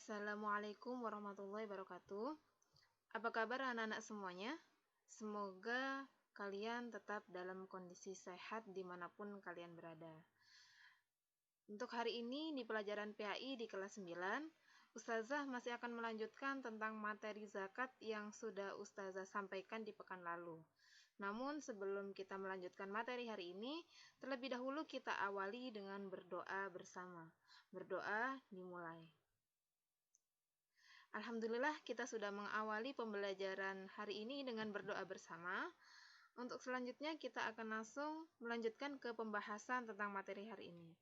Assalamualaikum warahmatullahi wabarakatuh. Apa kabar anak-anak semuanya? Semoga kalian tetap dalam kondisi sehat dimanapun kalian berada. Untuk hari ini di pelajaran PAI di kelas 9, Ustazah masih akan melanjutkan tentang materi zakat yang sudah Ustazah sampaikan di pekan lalu. Namun sebelum kita melanjutkan materi hari ini, terlebih dahulu kita awali dengan berdoa bersama. Berdoa dimulai. Alhamdulillah kita sudah mengawali pembelajaran hari ini dengan berdoa bersama. Untuk selanjutnya kita akan langsung melanjutkan ke pembahasan tentang materi hari ini.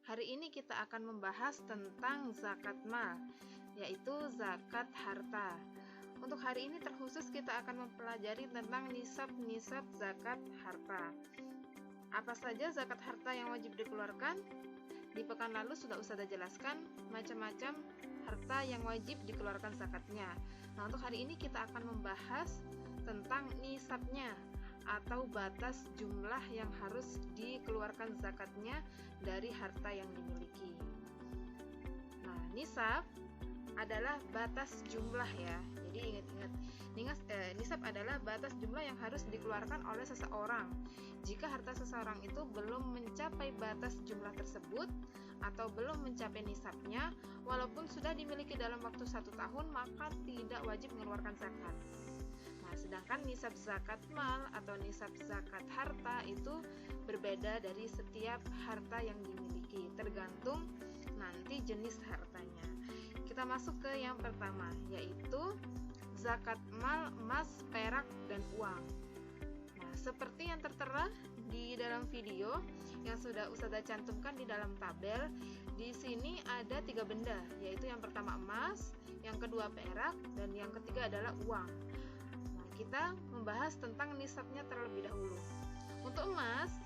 Hari ini kita akan membahas tentang zakat mal, yaitu zakat harta. Untuk hari ini terkhusus kita akan mempelajari tentang nisab-nisab zakat harta. Apa saja zakat harta yang wajib dikeluarkan? Di pekan lalu sudah Ustazah jelaskan macam-macam harta yang wajib dikeluarkan zakatnya. Nah, untuk hari ini kita akan membahas tentang nisabnya atau batas jumlah yang harus dikeluarkan zakatnya dari harta yang dimiliki. Nah, nisab adalah batas jumlah ya. Jadi ingat-ingat, nisab adalah batas jumlah yang harus dikeluarkan oleh seseorang. Jika harta seseorang itu belum mencapai batas jumlah tersebut atau belum mencapai nisabnya, walaupun sudah dimiliki dalam waktu 1 tahun, maka tidak wajib mengeluarkan zakat. Nah, sedangkan nisab zakat mal atau nisab zakat harta itu berbeda dari setiap harta yang dimiliki, tergantung nanti jenis hartanya. Kita masuk ke yang pertama, yaitu zakat mal, emas, perak, dan uang. Nah, seperti yang tertera di dalam video yang sudah Ustazah cantumkan di dalam tabel, di sini ada 3 benda, yaitu yang pertama emas, yang kedua perak, dan yang ketiga adalah uang. Nah, kita membahas tentang nisabnya terlebih dahulu. Untuk emas,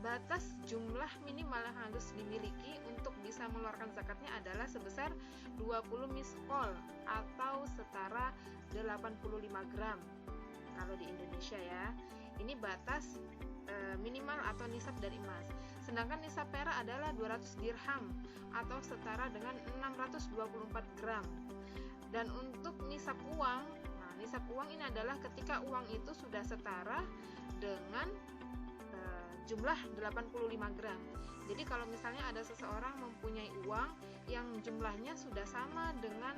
batas jumlah minimal yang harus dimiliki untuk bisa mengeluarkan zakatnya adalah sebesar 20 miskol atau setara 85 gram kalau di Indonesia ya. Ini batas minimal atau nisab dari emas. Sedangkan nisab perak adalah 200 dirham atau setara dengan 624 gram. Dan untuk nisab uang, nah nisab uang ini adalah ketika uang itu sudah setara dengan jumlah 85 gram. Jadi kalau misalnya ada seseorang mempunyai uang yang jumlahnya sudah sama dengan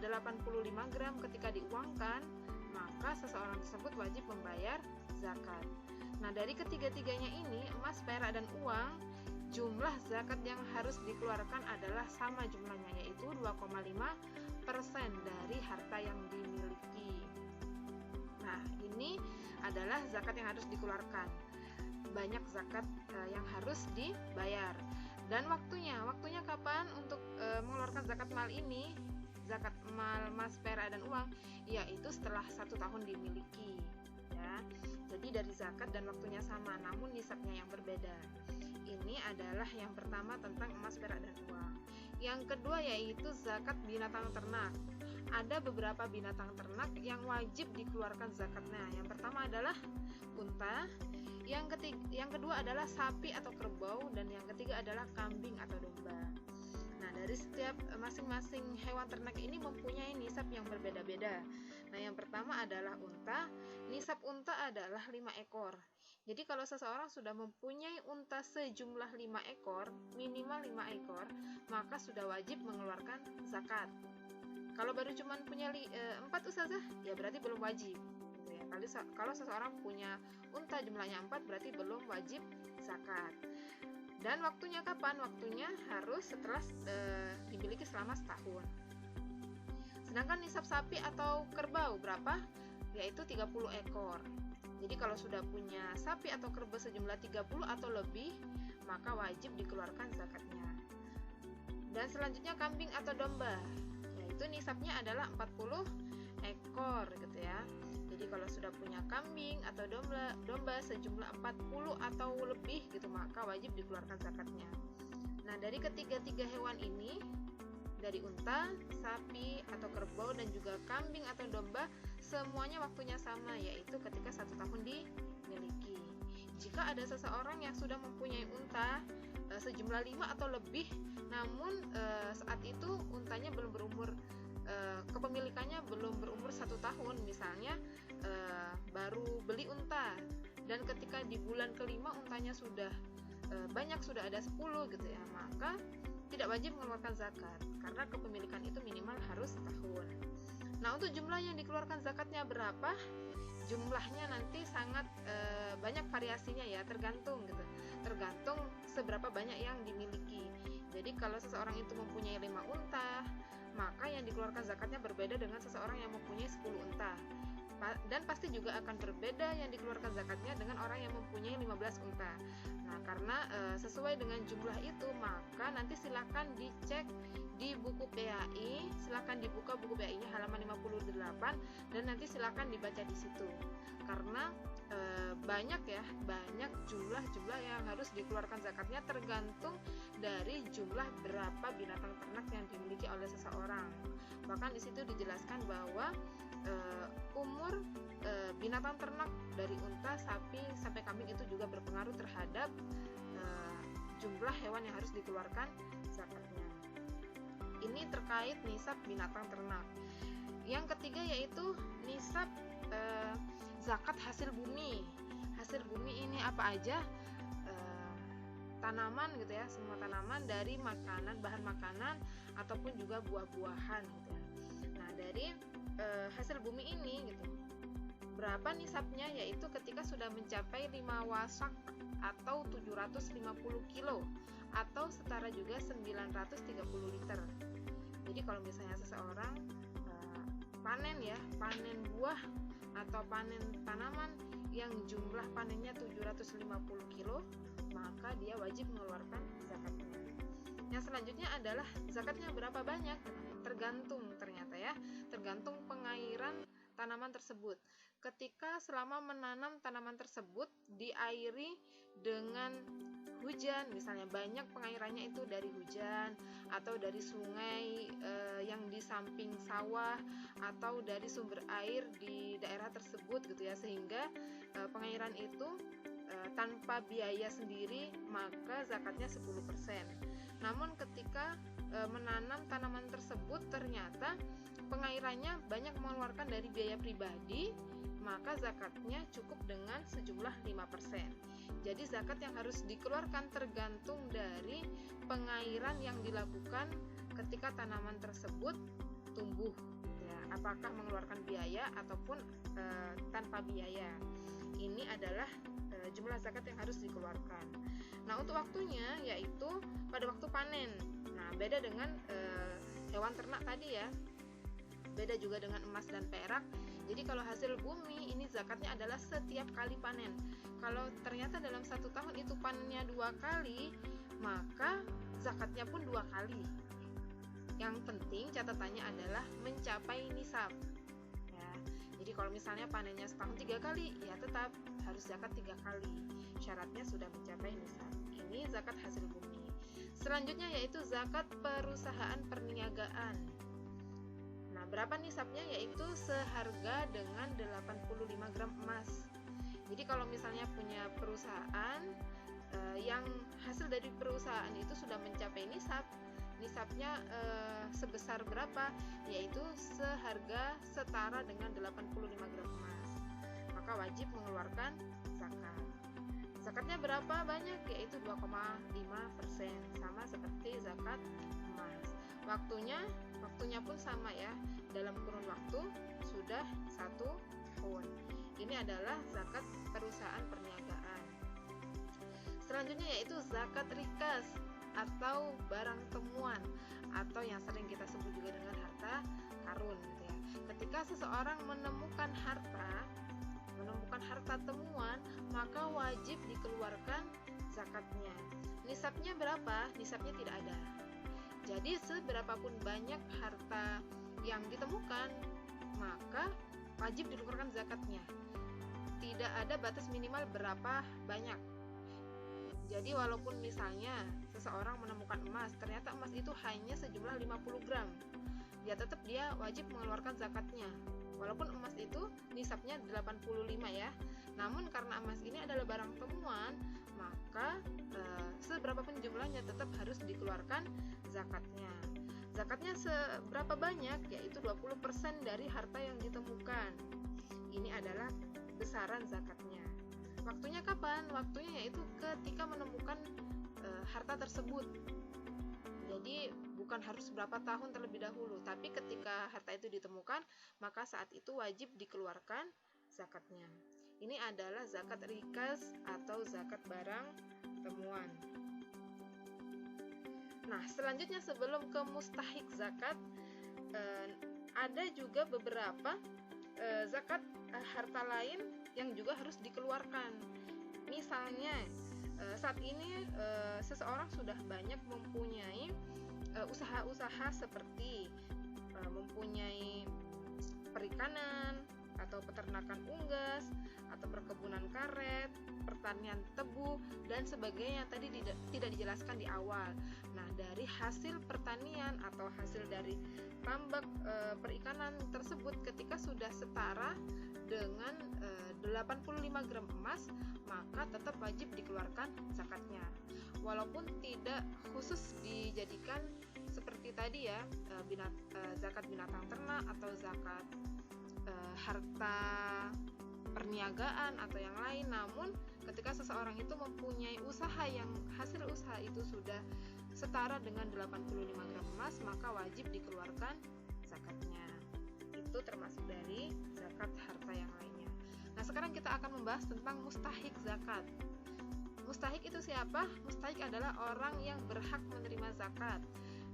85 gram ketika diuangkan, maka seseorang tersebut wajib membayar zakat. Nah, dari ketiga-tiganya ini, emas, perak, dan uang, jumlah zakat yang harus dikeluarkan adalah sama jumlahnya, yaitu 2,5% dari harta yang dimiliki. Nah, ini adalah zakat yang harus dikeluarkan. Banyak zakat yang harus dibayar. Dan waktunya kapan untuk mengeluarkan zakat mal ini? Zakat mal, emas, perak, dan uang, yaitu setelah 1 tahun dimiliki ya. Jadi dari zakat dan waktunya sama, namun nisabnya yang berbeda. Ini adalah yang pertama tentang emas, perak, dan uang. Yang kedua yaitu zakat binatang ternak. Ada beberapa binatang ternak yang wajib dikeluarkan zakatnya. Yang pertama adalah unta, yang kedua adalah sapi atau kerbau, dan yang ketiga adalah kambing atau domba. Nah, dari setiap masing-masing hewan ternak ini mempunyai nisab yang berbeda-beda. Nah, yang pertama adalah unta. Nisab unta adalah 5 ekor. Jadi kalau seseorang sudah mempunyai unta sejumlah 5 ekor, minimal 5 ekor, maka sudah wajib mengeluarkan zakat. Kalau baru cuma punya 4 ustazah, ya berarti belum wajib. Kalau seseorang punya unta jumlahnya 4, berarti belum wajib zakat. Dan waktunya kapan? Waktunya harus setelah dimiliki selama setahun. Sedangkan nisab sapi atau kerbau berapa? Yaitu 30 ekor. Jadi kalau sudah punya sapi atau kerbau sejumlah 30 atau lebih, maka wajib dikeluarkan zakatnya. Dan selanjutnya kambing atau domba, yaitu nisabnya adalah 40 ekor gitu ya. Jadi kalau sudah punya kambing atau domba sejumlah 40 atau lebih gitu, maka wajib dikeluarkan zakatnya. Nah, dari ketiga-tiga hewan ini, dari unta, sapi atau kerbau, dan juga kambing atau domba, semuanya waktunya sama, yaitu ketika 1 tahun dimiliki. Jika ada seseorang yang sudah mempunyai unta sejumlah 5 atau lebih, namun saat itu untanya belum berumur belum berumur 1 tahun, misalnya baru beli unta, dan ketika di bulan kelima untanya sudah banyak, sudah ada 10 gitu ya, maka tidak wajib mengeluarkan zakat karena kepemilikan itu minimal harus setahun. Nah, untuk jumlah yang dikeluarkan zakatnya berapa? Jumlahnya nanti sangat banyak variasinya ya, tergantung gitu. Tergantung seberapa banyak yang dimiliki. Jadi kalau seseorang itu mempunyai 5 unta, maka yang dikeluarkan zakatnya berbeda dengan seseorang yang mempunyai 10 unta. Dan pasti juga akan berbeda yang dikeluarkan zakatnya dengan orang yang mempunyai 15 unta. Nah, karena sesuai dengan jumlah itu, maka nanti silakan dicek di buku PAI, silakan dibuka buku PAI-nya halaman 58 dan nanti silakan dibaca di situ. Karena banyak jumlah yang harus dikeluarkan zakatnya tergantung dari jumlah berapa binatang ternak yang dimiliki oleh seseorang. Bahkan di situ dijelaskan bahwa umur binatang ternak dari unta, sapi, sampai kambing itu juga berpengaruh terhadap jumlah hewan yang harus dikeluarkan zakatnya. Ini terkait nisab binatang ternak. Yang ketiga yaitu nisab zakat hasil bumi. Hasil bumi ini apa aja? Tanaman gitu ya, semua tanaman dari makanan, bahan makanan ataupun juga buah-buahan gitu ya. Nah, dari hasil bumi ini gitu, berapa nisabnya, yaitu ketika sudah mencapai 5 wasak atau 750 kilo atau setara juga 930 liter. Jadi kalau misalnya seseorang panen buah atau panen tanaman yang jumlah panennya 750 kilo, maka dia wajib mengeluarkan zakatnya. Yang selanjutnya adalah zakatnya berapa banyak? Tergantung ternyata ya, tergantung pengairan tanaman tersebut. Ketika selama menanam tanaman tersebut diairi dengan hujan, misalnya banyak pengairannya itu dari hujan atau dari sungai yang di samping sawah atau dari sumber air di daerah tersebut gitu ya, sehingga pengairan itu tanpa biaya sendiri, maka zakatnya 10%. Namun ketika menanam tanaman tersebut ternyata pengairannya banyak mengeluarkan dari biaya pribadi, maka zakatnya cukup dengan sejumlah 5%. Jadi zakat yang harus dikeluarkan tergantung dari pengairan yang dilakukan ketika tanaman tersebut tumbuh ya, apakah mengeluarkan biaya ataupun tanpa biaya. Ini adalah jumlah zakat yang harus dikeluarkan. Nah, untuk waktunya yaitu pada waktu panen. Nah, beda dengan hewan ternak tadi ya, beda juga dengan emas dan perak. Jadi kalau hasil bumi ini zakatnya adalah setiap kali panen. Kalau ternyata dalam 1 tahun itu panennya 2 kali, maka zakatnya pun 2 kali. Yang penting catatannya adalah mencapai nisab ya. Jadi kalau misalnya panennya setahun 3 kali, ya tetap harus zakat 3 kali. Syaratnya sudah mencapai nisab. Ini zakat hasil bumi. Selanjutnya yaitu zakat perusahaan perniagaan. Nah, berapa nisabnya? Yaitu seharga dengan 85 gram emas. Jadi kalau misalnya punya perusahaan yang hasil dari perusahaan itu sudah mencapai nisab, nisabnya sebesar berapa? Yaitu seharga setara dengan 85 gram emas. Maka wajib mengeluarkan zakat. Zakatnya berapa banyak? Yaitu 2,5%, sama seperti zakat emas. Waktunya pun sama ya, dalam kurun waktu sudah 1 tahun. Ini adalah zakat perusahaan perniagaan. Selanjutnya yaitu zakat rikas atau barang temuan, atau yang sering kita sebut juga dengan harta karun gitu ya. Ketika seseorang menemukan harta temuan, maka wajib dikeluarkan zakatnya. Nisabnya berapa? Nisabnya tidak ada. Jadi seberapapun banyak harta yang ditemukan, maka wajib dikeluarkan zakatnya. Tidak ada batas minimal berapa banyak. Jadi walaupun misalnya seseorang menemukan emas, ternyata emas itu hanya sejumlah 50 gram, ya tetap dia wajib mengeluarkan zakatnya. Walaupun emas itu nisabnya 85 ya. Namun karena emas ini adalah barang temuan, maka seberapapun jumlahnya tetap harus dikeluarkan zakatnya. Zakatnya seberapa banyak? Yaitu 20% dari harta yang ditemukan. Ini adalah besaran zakatnya. Waktunya kapan? Waktunya yaitu ketika menemukan harta tersebut. Jadi bukan harus berapa tahun terlebih dahulu, tapi ketika harta itu ditemukan, maka saat itu wajib dikeluarkan zakatnya. Ini adalah zakat rikas atau zakat barang temuan. Nah, selanjutnya sebelum ke mustahik zakat, ada juga beberapa zakat harta lain yang juga harus dikeluarkan. Misalnya, saat ini seseorang sudah banyak mempunyai usaha-usaha seperti mempunyai perikanan atau peternakan unggas atau perkebunan karet, pertanian tebu dan sebagainya yang tadi tidak dijelaskan di awal. Nah, dari hasil pertanian atau hasil dari tambak perikanan tersebut ketika sudah setara dengan 85 gram emas, maka tetap wajib dikeluarkan zakatnya. Walaupun tidak khusus dijadikan seperti tadi ya, zakat binatang ternak atau zakat harta perniagaan atau yang lain, namun ketika seseorang itu mempunyai usaha yang hasil usaha itu sudah setara dengan 85 gram emas, maka wajib dikeluarkan zakatnya. Itu termasuk dari zakat harta yang lainnya. Nah, sekarang kita akan membahas tentang mustahik zakat. Mustahik itu siapa? Mustahik adalah orang yang berhak menerima zakat.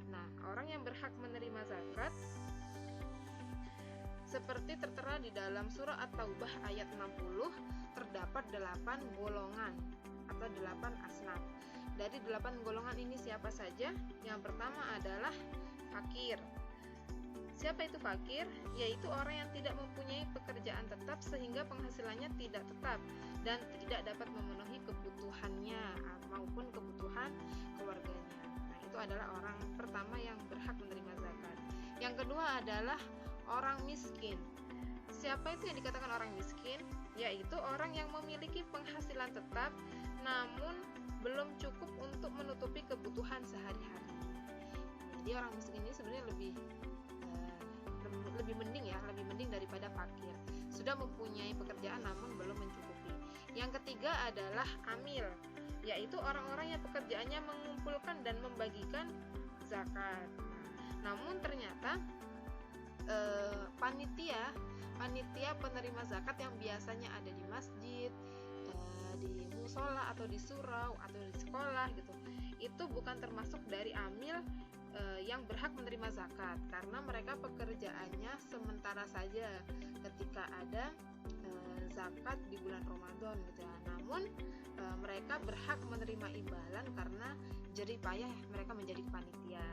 Nah, orang yang berhak menerima zakat seperti tertera di dalam surah At-Taubah ayat 60, terdapat 8 golongan atau 8 asnaf. Dari 8 golongan ini siapa saja? Yang pertama adalah fakir. Siapa itu fakir? Yaitu orang yang tidak mempunyai pekerjaan tetap sehingga penghasilannya tidak tetap dan tidak dapat memenuhi kebutuhannya maupun kebutuhan keluarganya. Nah, itu adalah orang pertama yang berhak menerima zakat. Yang kedua adalah orang miskin. Siapa itu yang dikatakan orang miskin? Yaitu orang yang memiliki penghasilan tetap namun belum cukup untuk menutupi kebutuhan sehari-hari. Jadi orang miskin ini sebenarnya lebih mending ya, lebih mending daripada fakir. Sudah mempunyai pekerjaan namun belum mencukupi. Yang ketiga adalah amil, yaitu orang-orang yang pekerjaannya mengumpulkan dan membagikan zakat. Namun ternyata panitia penerima zakat yang biasanya ada di masjid, di musola atau di surau atau di sekolah gitu, itu bukan termasuk dari amil yang berhak menerima zakat karena mereka pekerjaannya sementara saja ketika ada zakat di bulan Ramadan gitu ya. Namun mereka berhak menerima imbalan karena jerih payah mereka menjadi panitia.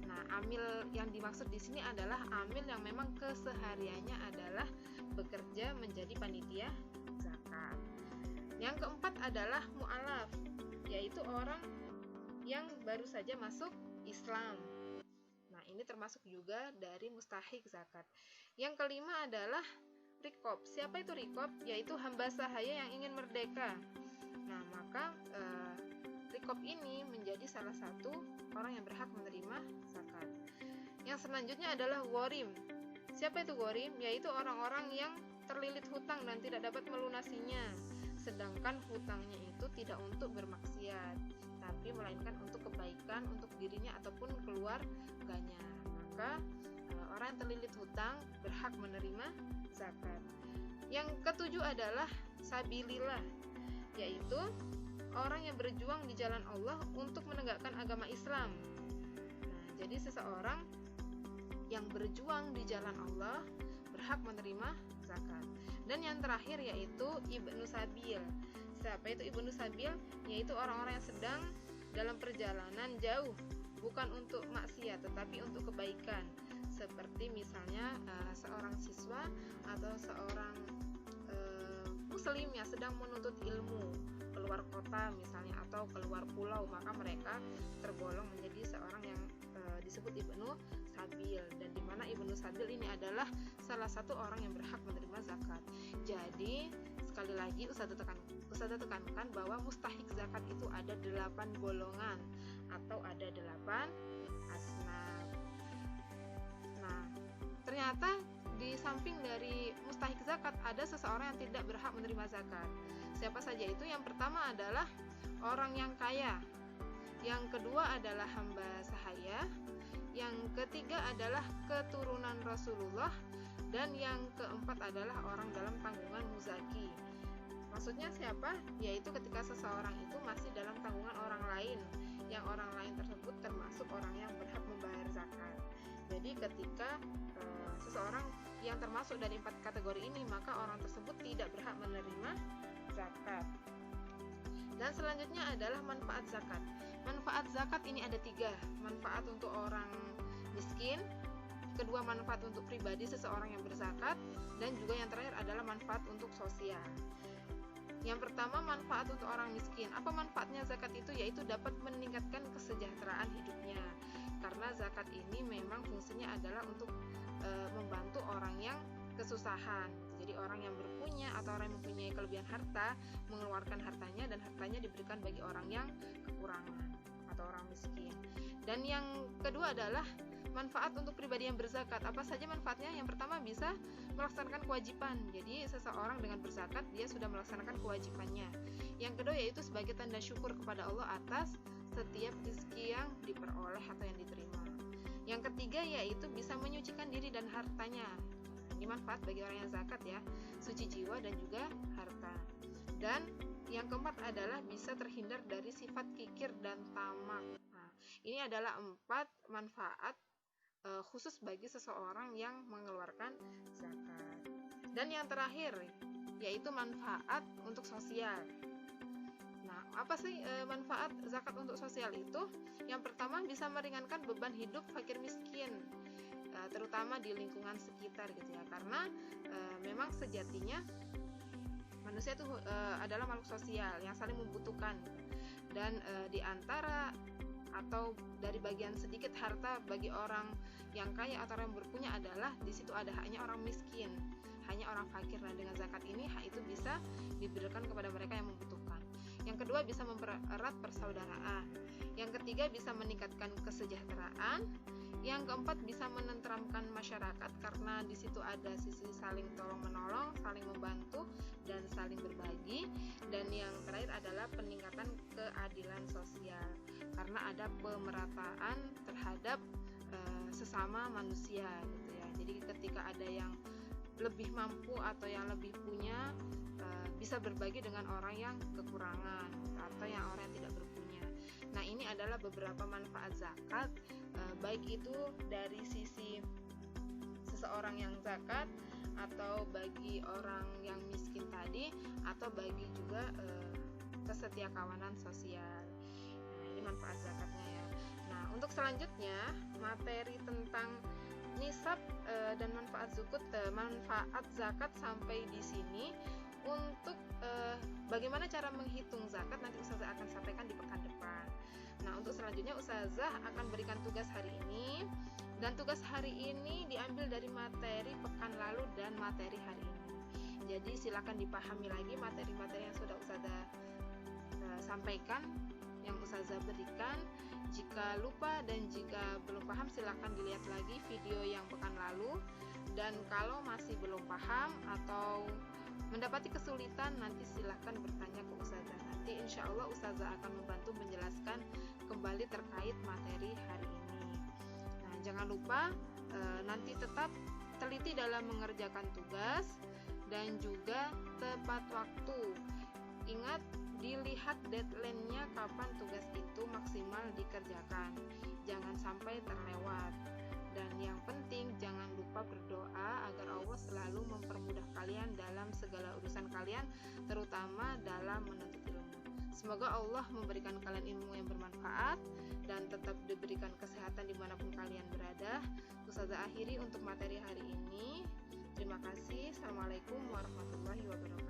Nah, amil yang dimaksud di sini adalah amil yang memang kesehariannya adalah bekerja menjadi panitia zakat. Yang keempat adalah mu'alaf, yaitu orang yang baru saja masuk Islam. Nah, ini termasuk juga dari mustahik zakat. Yang kelima adalah riqab. Siapa itu riqab? Yaitu hamba sahaya yang ingin merdeka. Nah, maka riqab ini menjadi salah satu orang yang berhak menerima zakat. Yang selanjutnya adalah ghorim. Siapa itu ghorim? Yaitu orang-orang yang terlilit hutang dan tidak dapat melunasinya. Sedangkan hutangnya itu tidak untuk bermaksiat, tapi melainkan untuk kebaikan untuk dirinya ataupun keluarganya. Maka orang yang terlilit hutang berhak menerima zakat. Yang ketujuh adalah sabilillah, yaitu orang yang berjuang di jalan Allah untuk menegakkan agama Islam. Nah, jadi seseorang yang berjuang di jalan Allah berhak menerima zakat. Dan yang terakhir yaitu Ibnu Sabil. Siapa itu Ibnu Sabil? Yaitu orang-orang yang sedang dalam perjalanan jauh, bukan untuk maksiat tetapi untuk kebaikan. Seperti misalnya seorang siswa atau seorang muslim yang sedang menuntut ilmu keluar kota misalnya atau keluar pulau, maka mereka tergolong menjadi seorang yang disebut Ibnu Sabil, dan di mana Ibnu Sabil ini adalah salah satu orang yang berhak menerima zakat. Jadi sekali lagi Ustazah tekankan bahwa mustahik zakat itu ada 8 golongan atau ada 8 asnaf. samping dari mustahik zakat, ada seseorang yang tidak berhak menerima zakat. Siapa saja itu? Yang pertama adalah orang yang kaya, yang kedua adalah hamba sahaya, yang ketiga adalah keturunan Rasulullah, dan yang keempat adalah orang dalam tanggungan muzaki. Maksudnya siapa? Yaitu ketika seseorang itu masih dalam tanggungan orang lain, yang orang lain tersebut termasuk orang yang berhak membayar zakat. Jadi ketika seseorang yang termasuk dari 4 kategori ini, maka orang tersebut tidak berhak menerima zakat. Dan selanjutnya adalah manfaat zakat. Manfaat zakat ini ada 3. Manfaat untuk orang miskin, kedua manfaat untuk pribadi seseorang yang berzakat, dan juga yang terakhir adalah manfaat untuk sosial. Yang pertama, manfaat untuk orang miskin. Apa manfaatnya zakat itu? Yaitu dapat meningkatkan kesejahteraan hidupnya. Karena zakat ini memang fungsinya adalah untuk membantu orang yang kesusahan. Jadi orang yang berpunya atau orang yang mempunyai kelebihan harta mengeluarkan hartanya, dan hartanya diberikan bagi orang yang kekurangan atau orang miskin. Dan yang kedua adalah manfaat untuk pribadi yang berzakat. Apa saja manfaatnya? Yang pertama, bisa melaksanakan kewajiban. Jadi seseorang dengan berzakat dia sudah melaksanakan kewajibannya. Yang kedua yaitu sebagai tanda syukur kepada Allah atas setiap rezeki yang diperoleh atau yang diterima. Yang ketiga yaitu bisa menyucikan diri dan hartanya. Ini manfaat bagi orang yang zakat ya, suci jiwa dan juga harta. Dan yang keempat adalah bisa terhindar dari sifat kikir dan tamak. Nah, ini adalah 4 manfaat khusus bagi seseorang yang mengeluarkan zakat. Dan yang terakhir yaitu manfaat untuk sosial. Nah, apa sih manfaat zakat untuk sosial itu? Yang pertama, bisa meringankan beban hidup fakir miskin, terutama di lingkungan sekitar gitu ya. Karena memang sejatinya manusia itu adalah makhluk sosial yang saling membutuhkan. Dan di antara atau dari bagian sedikit harta bagi orang yang kaya atau orang yang berpunya adalah di situ ada haknya orang miskin, hanya orang fakir. Nah, dengan zakat ini hak itu bisa diberikan kepada mereka yang membutuhkan. Yang kedua, bisa mempererat persaudaraan. Yang ketiga, bisa meningkatkan kesejahteraan. Yang keempat, bisa menenteramkan masyarakat karena di situ ada sisi saling tolong menolong, saling membantu dan saling berbagi. Dan yang terakhir adalah peningkatan keadilan sosial karena ada pemerataan terhadap sesama manusia gitu ya. Jadi ketika ada yang lebih mampu atau yang lebih punya, bisa berbagi dengan orang yang kekurangan atau yang orang yang tidak berpunya. Nah, ini adalah beberapa manfaat zakat, baik itu dari sisi seseorang yang zakat atau bagi orang yang miskin tadi, atau bagi juga kesetia kawanan sosial. Nah, ini manfaat zakatnya ya. Nah, untuk selanjutnya materi tentang nisab dan manfaat zakat sampai di sini. Untuk bagaimana cara menghitung zakat nanti Ustazah akan sampaikan di pekan depan. Nah, untuk selanjutnya Ustazah akan berikan tugas hari ini, dan tugas hari ini diambil dari materi pekan lalu dan materi hari ini. Jadi silakan dipahami lagi materi-materi yang sudah Ustazah sampaikan, yang Ustazah berikan. Jika lupa dan jika belum paham, silakan dilihat lagi video yang pekan lalu. Dan kalau masih belum paham atau mendapati kesulitan, nanti silahkan bertanya ke Ustazah. Nanti insya Allah Ustazah akan membantu menjelaskan kembali terkait materi hari ini. Nah, jangan lupa nanti tetap teliti dalam mengerjakan tugas dan juga tepat waktu. Ingat, dilihat deadline-nya kapan tugas itu maksimal dikerjakan. Jangan sampai terlewat. Dan yang penting jangan lupa berdoa agar Allah selalu mempermudah kalian dalam segala urusan kalian, terutama dalam menuntut ilmu. Semoga Allah memberikan kalian ilmu yang bermanfaat dan tetap diberikan kesehatan dimanapun kalian berada. Ustazah akhiri untuk materi hari ini. Terima kasih. Assalamualaikum warahmatullahi wabarakatuh.